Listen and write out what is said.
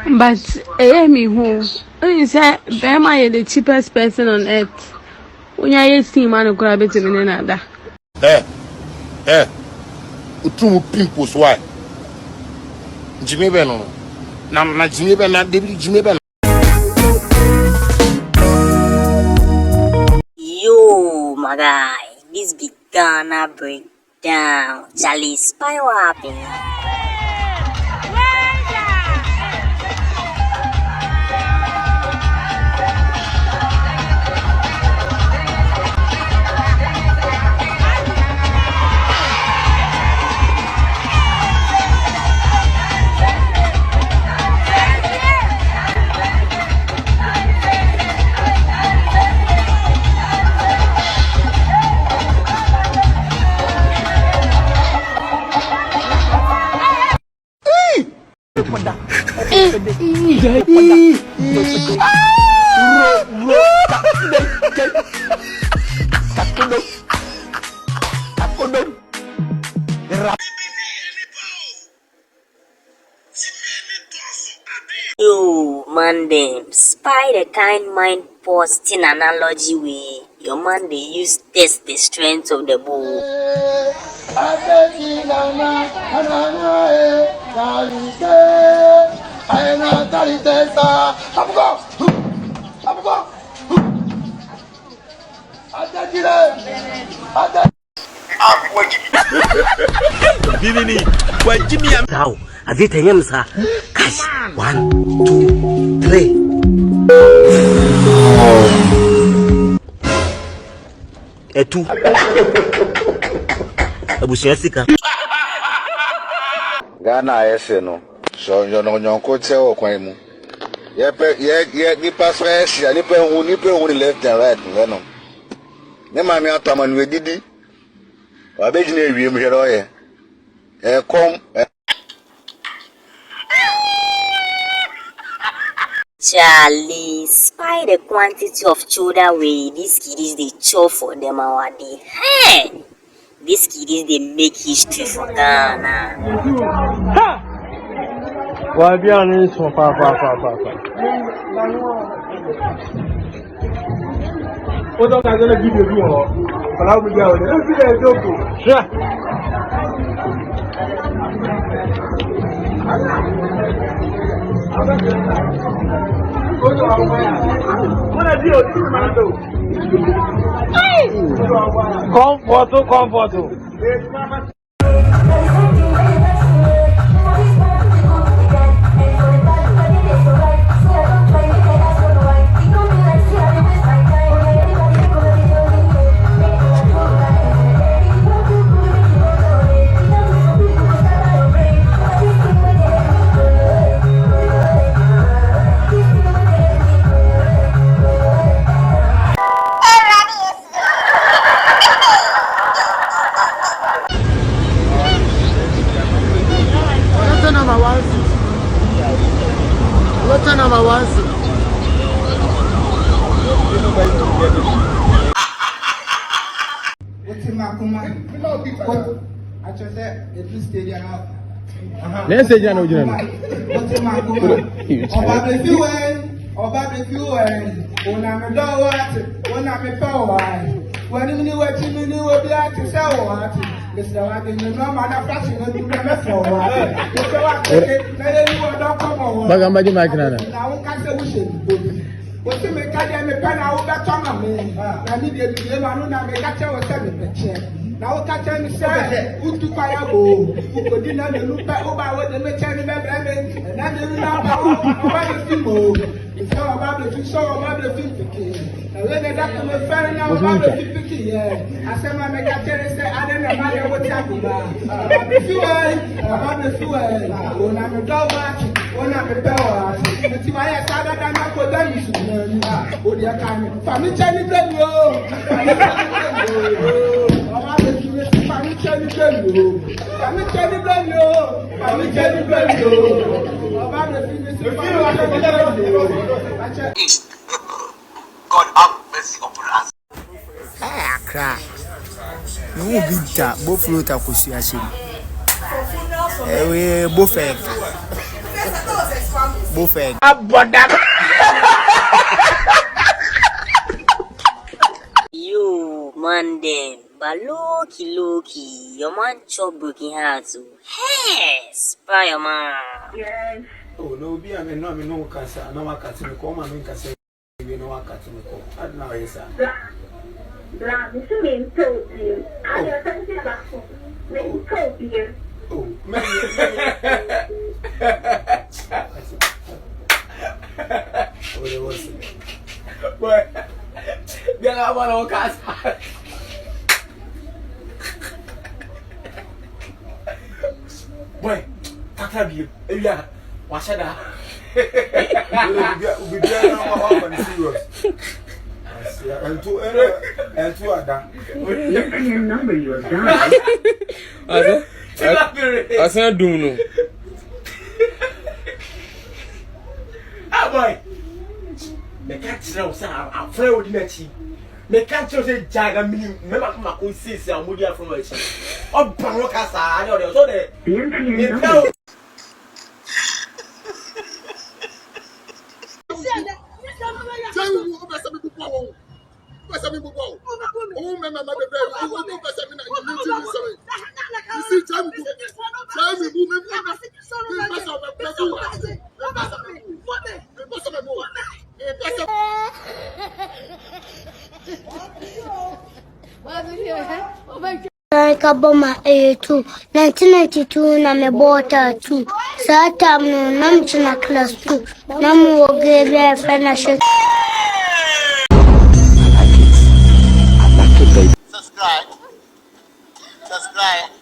But me who say Bema is the cheapest person on earth. When you see man grab it in another. Utumu pimples why? Jimmy Beno. Na Jimmy Beno, David Jimmy Beno. Yo, my guy, this be Ghana breakdown. Chale, spy what happened? Yo, man, them spy the kind mind borsting analogy way. Your man, they use test the strength of the bull. Bibinii, kwa Jimmy am how have you taken sir? Cash 1 2 3 etu abusia sika Ghana ese no. So nyonko che o kwan mu. Ye nipa so ese nipa hu left and right no. Ne ma mi atama no edidi. Wa beji na ewiem hwere oye. Kom Chale, spy the quantity of chowder way these kiddies they chow for them our day. Hey! These kiddies they make history for Ghana. Why be on this one? What am I going to give you? Allow me to go. Don't see that joke. Sure. What are you doing? Comfort. number 1. What's my command? I just said, it's stadium. Let's say, Jano, what's my command? Ọba be fuel, ona me do what, ona me power. When you knew what you knew what you had to say what. Mr. Wadding, you know, man, I'm flashing on the mess for what. Mr. Wadding, you don't come on. Bagambadi Macana. Now, can't say we should. What's the mechanic? Me pen out that tongue of me. I need you to be man, I make a tell us everything. Now, catch any say, who to fire go, who could dinner the loop over what the mechanic and then the number of it's all about the film. And when they got to the fair now about the 50, yeah. I said, my mega say, I don't know what's happening. About the fuel, when I'm a dog watching, when I'm a power. But if I had other than I could done, you should know. Oh, dear, family, family, God have mercy upon us. Accra. No bita, both float akusiachi. We both buffet. You man them, but Loki, your man chop broken hearts. Hey, spy your man. Yes. Oh, no, be I mean, no cancer, no one can see me come and make us say, you know, I can't see me come. I don't know, yes, sir. Black, this is being told you. I have something back home. They told you. Oh, man. Oh, there was it. But, then I want to cast. Boy, Pata be yeah, what's that? We be now serious. And two other. Your number you are down. I said, do no. Ah, boy. The catch now, sir. I'm afraid of the me can't just say Jaga me. Remember, my cool sister, I'm moving from my chin. Oh, Panocasa, I know they so they. Kaboma 1992 na me bota 2 saa tam no nam tuna class 2 nam wo grade finish. Subscribe.